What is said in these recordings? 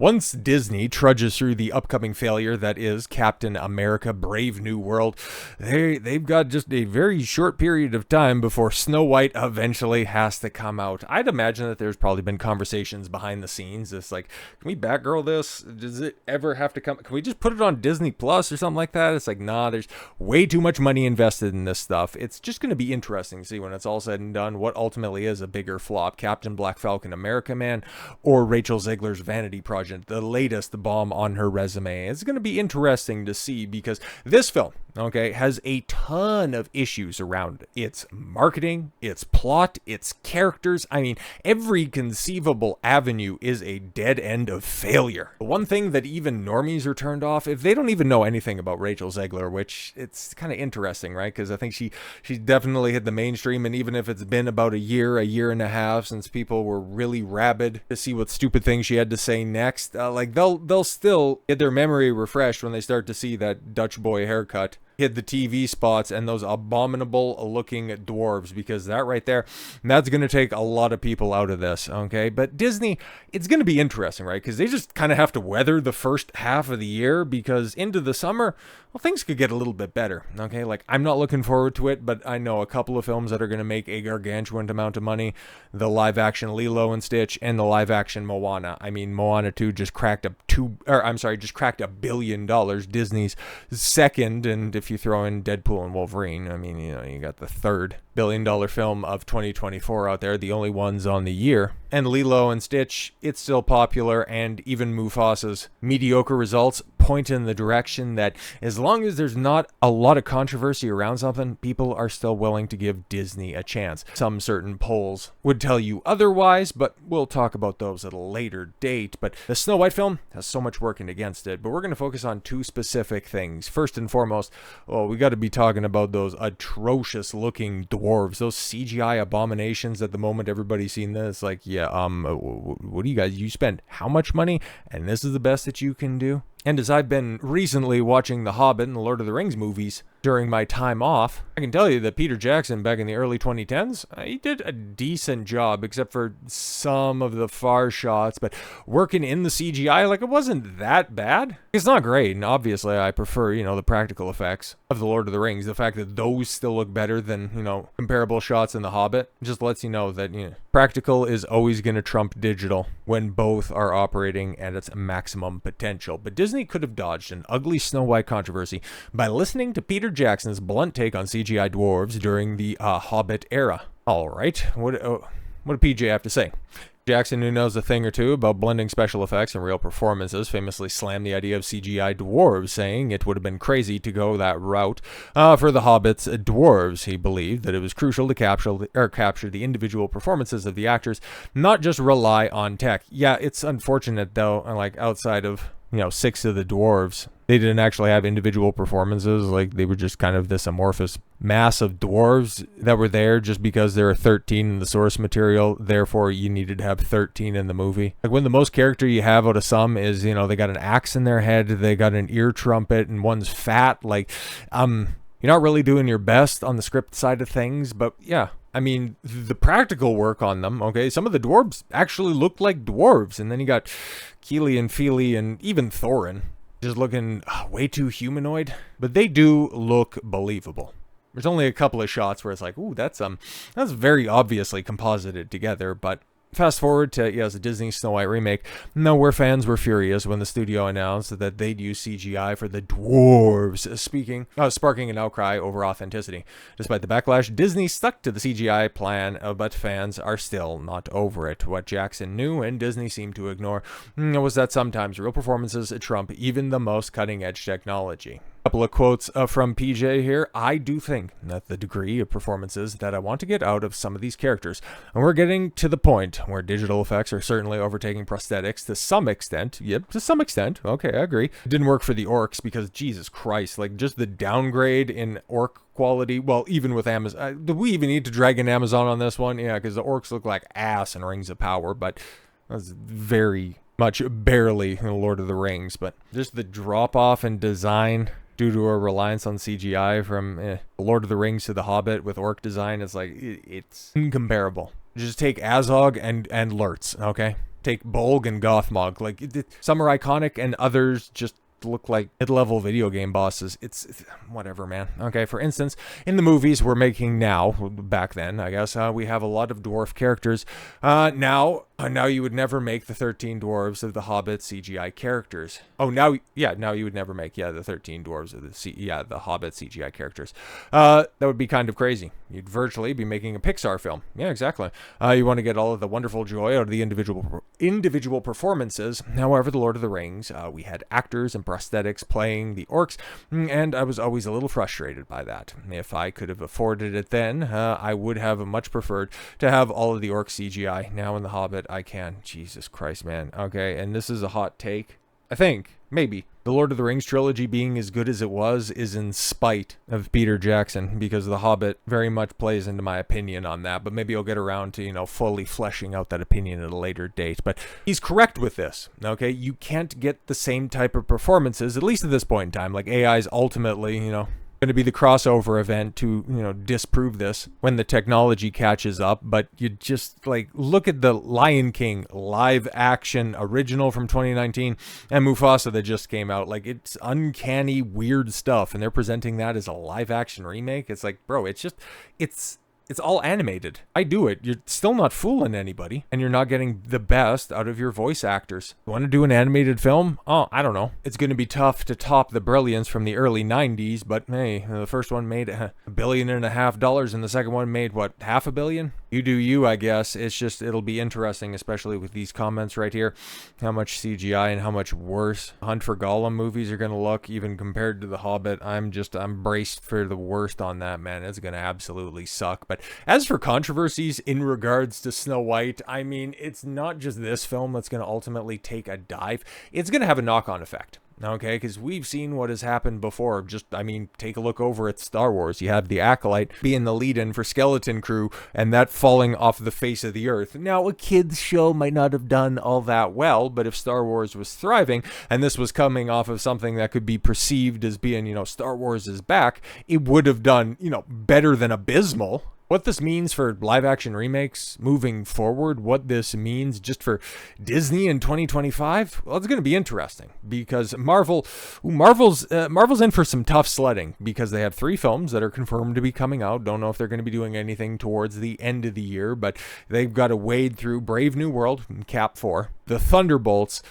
Once Disney trudges through the upcoming failure that is Captain America Brave New World, they've got just a very short period of time before Snow White eventually has to come out. I'd imagine that there's probably been conversations behind the scenes. It's like, can we Batgirl this? Does it ever have to come? Can we just put it on Disney Plus or something like that? It's like, nah, there's way too much money invested in this stuff. It's just going to be interesting to see when it's all said and done what ultimately is a bigger flop, Captain Black Falcon America Man or Rachel Zegler's Vanity Project, the latest bomb on her resume. It's going to be interesting to see because this film, okay, has a ton of issues around its marketing, its plot, its characters. I mean, every conceivable avenue is a dead end of failure. One thing that even normies are turned off, if they don't even know anything about Rachel Zegler, which it's kind of interesting, right? Because I think she definitely hit the mainstream, and even if it's been about a year and a half since people were really rabid to see what stupid things she had to say next, like they'll still get their memory refreshed when they start to see that Dutch boy haircut hit the TV spots and those abominable looking dwarves, because that right there, that's going to take a lot of people out of this, okay? But Disney, it's going to be interesting, right? Because they just kind of have to weather the first half of the year, because into the summer, well, things could get a little bit better, okay? Like, I'm not looking forward to it, but I know a couple of films that are going to make a gargantuan amount of money. The live action Lilo and Stitch and the live action Moana. I mean, Moana 2 just cracked $1 billion. Disney's second, and if you throw in Deadpool and Wolverine, I mean, you got the third $1 billion film of 2024 out there, the only ones on the year. And Lilo and Stitch, it's still popular, and even Mufasa's mediocre results point in the direction that as long as there's not a lot of controversy around something, people are still willing to give Disney a chance. Some certain polls would tell you otherwise, but we'll talk about those at a later date. But the Snow White film has so much working against it, but we're going to focus on two specific things. First and foremost, we got to be talking about those atrocious looking dwarves, those CGI abominations. At the moment everybody's seen this, like, yeah, what do you spent how much money, and this is the best that you can do? And as I've been recently watching The Hobbit and the Lord of the Rings movies during my time off, I can tell you that Peter Jackson back in the early 2010s, he did a decent job, except for some of the far shots, but working in the CGI, like, it wasn't that bad. It's not great, and obviously I prefer, the practical effects of The Lord of the Rings. The fact that those still look better than, comparable shots in The Hobbit just lets you know that, practical is always going to trump digital when both are operating at its maximum potential. But Disney could have dodged an ugly Snow White controversy by listening to Peter Jackson's blunt take on CGI dwarves during the Hobbit era. All right, what did PJ have to say? Jackson, who knows a thing or two about blending special effects and real performances, famously slammed the idea of CGI dwarves, saying it would have been crazy to go that route. For the Hobbit's dwarves, he believed that it was crucial to capture the individual performances of the actors, not just rely on tech. Yeah, it's unfortunate though, like, outside of 6 of the dwarves, they didn't actually have individual performances. Like, they were just kind of this amorphous mass of dwarves that were there just because there are 13 in the source material. Therefore, you needed to have 13 in the movie. Like, when the most character you have out of some is, they got an axe in their head, they got an ear trumpet, and one's fat. Like, you're not really doing your best on the script side of things. But yeah, I mean, the practical work on them, okay, some of the dwarves actually looked like dwarves. And then you got Keely and Feely and even Thorin just looking way too humanoid. But they do look believable. There's only a couple of shots where it's like, ooh, that's very obviously composited together. But fast forward to, the Disney Snow White remake, where fans were furious when the studio announced that they'd use CGI for the dwarves, sparking an outcry over authenticity. Despite the backlash, Disney stuck to the CGI plan, but fans are still not over it. What Jackson knew and Disney seemed to ignore was that sometimes real performances trump even the most cutting-edge technology. Couple of quotes from PJ here. I do think that the degree of performances that I want to get out of some of these characters, and we're getting to the point where digital effects are certainly overtaking prosthetics to some extent. Yep, to some extent. Okay, I agree. It didn't work for the orcs because, Jesus Christ, like, just the downgrade in orc quality. Well, even with Amazon, do we even need to drag in Amazon on this one? Yeah, because the orcs look like ass in Rings of Power, but that's very much barely in Lord of the Rings. But just the drop off in design due to a reliance on CGI from Lord of the Rings to The Hobbit with orc design, it's like, it's incomparable. Just take Azog and Lurtz, okay? Take Bolg and Gothmog. Like, some are iconic and others just look like mid-level video game bosses. It's whatever, man. Okay, for instance, in the movies we're making now, back then, I guess, we have a lot of dwarf characters. Now you would never make the 13 dwarves of the Hobbit CGI characters. Oh, now you would never make, the 13 dwarves of the Hobbit CGI characters. That would be kind of crazy. You'd virtually be making a Pixar film. Yeah, exactly. You want to get all of the wonderful joy out of the individual performances. However, The Lord of the Rings, we had actors and prosthetics playing the orcs, and I was always a little frustrated by that. If I could have afforded it then, I would have much preferred to have all of the orc CGI. Now in The Hobbit, I can. Jesus Christ, man. Okay, and this is a hot take. I think, maybe, the Lord of the Rings trilogy being as good as it was is in spite of Peter Jackson, because The Hobbit very much plays into my opinion on that, but maybe I'll get around to, fully fleshing out that opinion at a later date. But he's correct with this, okay? You can't get the same type of performances, at least at this point in time. Like, AI is ultimately, going to be the crossover event to, disprove this when the technology catches up. But you just, look at the Lion King live action original from 2019 and Mufasa that just came out. Like, it's uncanny, weird stuff, and they're presenting that as a live action remake. It's like, bro, it's all animated. I do it. You're still not fooling anybody, and you're not getting the best out of your voice actors. You want to do an animated film? Oh, I don't know. It's going to be tough to top the brilliance from the early 90s, but hey, the first one made $1.5 billion, and the second one made, what, $500 million? You do you, I guess. It's just, it'll be interesting, especially with these comments right here, how much CGI and how much worse Hunt for Gollum movies are going to look, even compared to The Hobbit. I'm braced for the worst on that, man. It's going to absolutely suck. But as for controversies in regards to Snow White, I mean, it's not just this film that's going to ultimately take a dive. It's going to have a knock-on effect. Okay, because we've seen what has happened before. Take a look over at Star Wars. You have the Acolyte being the lead-in for Skeleton Crew, and that falling off the face of the earth. Now, a kid's show might not have done all that well, but if Star Wars was thriving, and this was coming off of something that could be perceived as being, Star Wars is back, it would have done, better than abysmal. What this means for live-action remakes moving forward, what this means just for Disney in 2025, well, it's going to be interesting, because Marvel's in for some tough sledding, because they have 3 films that are confirmed to be coming out. Don't know if they're going to be doing anything towards the end of the year, but they've got to wade through Brave New World, Cap 4, The Thunderbolts,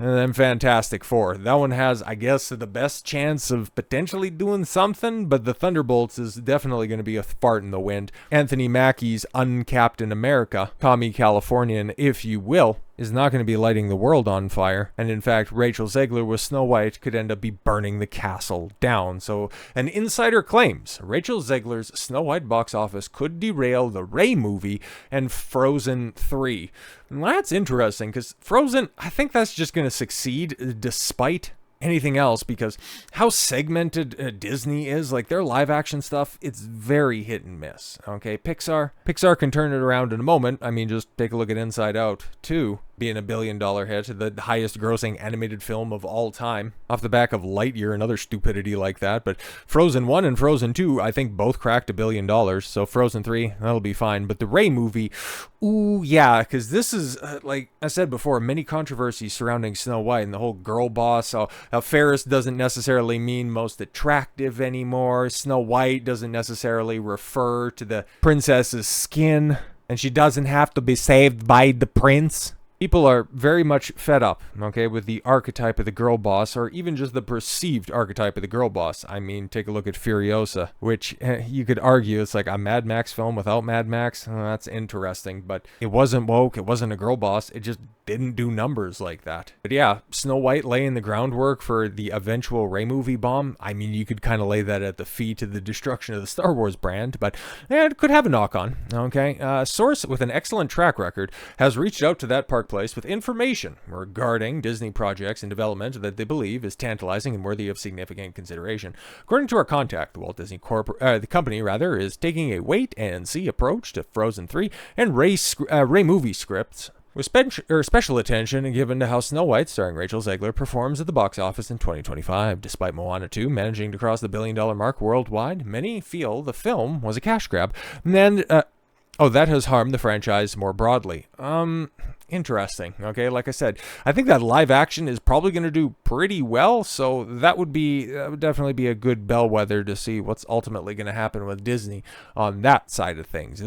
and then Fantastic Four. That one has, I guess, the best chance of potentially doing something, but the Thunderbolts is definitely going to be a fart in the wind. Anthony Mackie's Uncaptain America, Tommy Californian, if you will, is not going to be lighting the world on fire. And in fact, Rachel Zegler with Snow White could end up be burning the castle down. So an insider claims Rachel Zegler's Snow White box office could derail the Ray movie and Frozen 3. And that's interesting, because Frozen, I think that's just going to succeed despite anything else, because how segmented Disney is, like their live action stuff, it's very hit and miss. Okay, Pixar can turn it around in a moment. I mean, just take a look at Inside Out 2 being $1 billion hit, the highest grossing animated film of all time, off the back of Lightyear and other stupidity like that. But Frozen 1 and Frozen 2, I think both cracked $1 billion, so Frozen 3, that'll be fine. But the Ray movie, ooh, yeah, because this is, like I said before, many controversies surrounding Snow White and the whole girl boss, how fairest doesn't necessarily mean most attractive anymore. Snow White doesn't necessarily refer to the princess's skin, and she doesn't have to be saved by the prince. People are very much fed up, okay, with the archetype of the girl boss, or even just the perceived archetype of the girl boss. I mean, take a look at Furiosa, which you could argue it's like a Mad Max film without Mad Max. Oh, that's interesting, but it wasn't woke, it wasn't a girl boss, it just didn't do numbers like that. But yeah, Snow White laying the groundwork for the eventual Ray movie bomb. I mean, you could kind of lay that at the feet of the destruction of the Star Wars brand, but it could have a knock-on, okay? A source with an excellent track record has reached out to that park place with information regarding Disney projects in development that they believe is tantalizing and worthy of significant consideration. According to our contact, the Walt Disney the company is taking a wait-and-see approach to Frozen 3 and Ray movie scripts, with special attention given to how Snow White, starring Rachel Zegler, performs at the box office in 2025. Despite Moana 2 managing to cross the $1 billion mark worldwide, many feel the film was a cash grab, and that has harmed the franchise more broadly. Interesting. Okay, like I said, I think that live action is probably going to do pretty well, so that would definitely be a good bellwether to see what's ultimately going to happen with Disney on that side of things.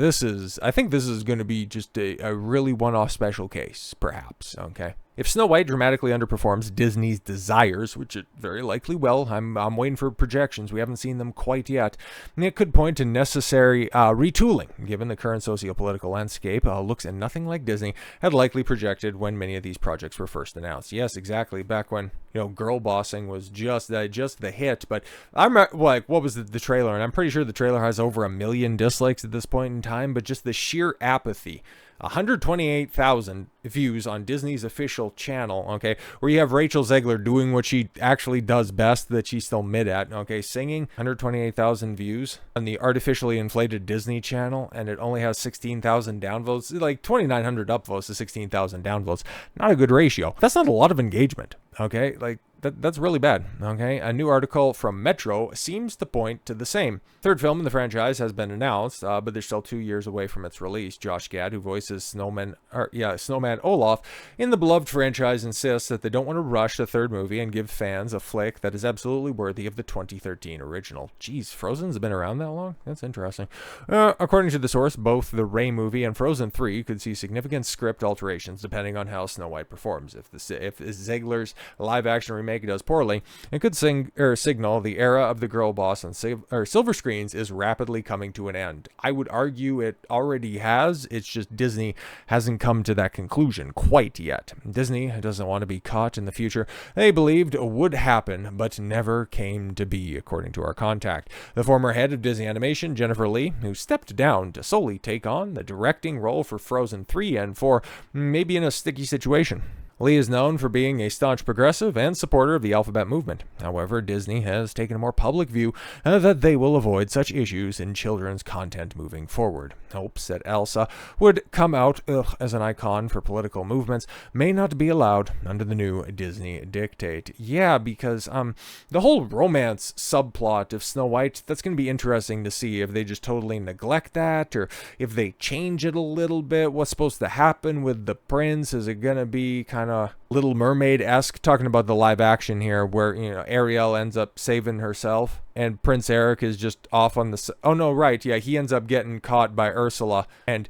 I think this is going to be just a really one-off special case, perhaps. Okay. If Snow White dramatically underperforms Disney's desires, which it very likely will, I'm waiting for projections. We haven't seen them quite yet. And it could point to necessary retooling, given the current socio-political landscape looks nothing like Disney had likely projected when many of these projects were first announced. Yes, exactly. Back when girl bossing was just the hit. But I'm like, what was the trailer? And I'm pretty sure the trailer has over 1 million dislikes at this point in time. But just the sheer apathy. 128,000 views on Disney's official channel, okay, where you have Rachel Zegler doing what she actually does best that she's still mid at, okay, singing. 128,000 views on the artificially inflated Disney channel, and it only has 16,000 downvotes, like 2,900 upvotes to 16,000 downvotes. Not a good ratio. That's not a lot of engagement, okay, like that's really bad, okay? A new article from Metro seems to point to the same. Third film in the franchise has been announced, but they're still 2 years away from its release. Josh Gad, who voices Snowman Olaf in the beloved franchise, insists that they don't want to rush the third movie and give fans a flick that is absolutely worthy of the 2013 original. Jeez, Frozen's been around that long? That's interesting. According to the source, both the Ray movie and Frozen 3 could see significant script alterations depending on how Snow White performs. If Zegler's live-action remake does poorly, it could signal the era of the girl boss on silver screens is rapidly coming to an end. I would argue it already has. It's just Disney hasn't come to that conclusion quite yet. Disney doesn't want to be caught in the future they believed would happen, but never came to be, according to our contact. The former head of Disney Animation, Jennifer Lee, who stepped down to solely take on the directing role for Frozen 3 and 4, may be in a sticky situation. Lee is known for being a staunch progressive and supporter of the alphabet movement. However, Disney has taken a more public view that they will avoid such issues in children's content moving forward. Hopes that Elsa would come out as an icon for political movements may not be allowed under the new Disney dictate. Yeah, because the whole romance subplot of Snow White, that's going to be interesting to see if they just totally neglect that or if they change it a little bit. What's supposed to happen with the prince? Is it going to be kind of Little Mermaid-esque, talking about the live action here, where Ariel ends up saving herself and Prince Eric is just off on the he ends up getting caught by Ursula and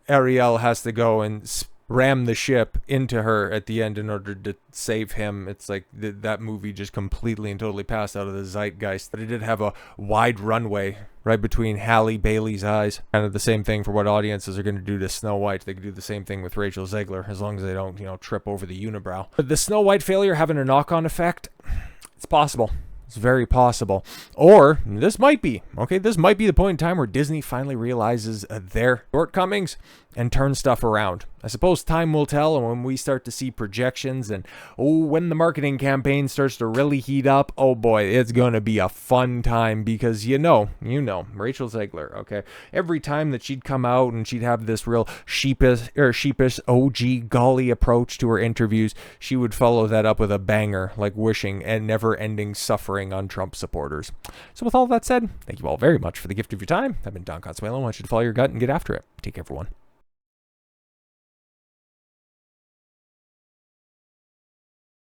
Ariel has to go and ram the ship into her at the end in order to save him. It's like that movie just completely and totally passed out of the zeitgeist. But it did have a wide runway right between Halle Bailey's eyes. Kind of the same thing for what audiences are going to do to Snow White. They could do the same thing with Rachel Zegler, as long as they don't, trip over the unibrow. But the Snow White failure having a knock-on effect, it's possible. It's very possible. Or this might be the point in time where Disney finally realizes their shortcomings and turns stuff around. I suppose time will tell, and when we start to see projections and when the marketing campaign starts to really heat up, oh boy, it's going to be a fun time because you know, Rachel Zegler, okay? Every time that she'd come out and she'd have this real sheepish OG golly approach to her interviews, she would follow that up with a banger like Wishing and never-ending suffering on Trump supporters. So with all that said, thank you all very much for the gift of your time. I've been Don Consuelo. I want you to follow your gut and get after it. Take care, everyone.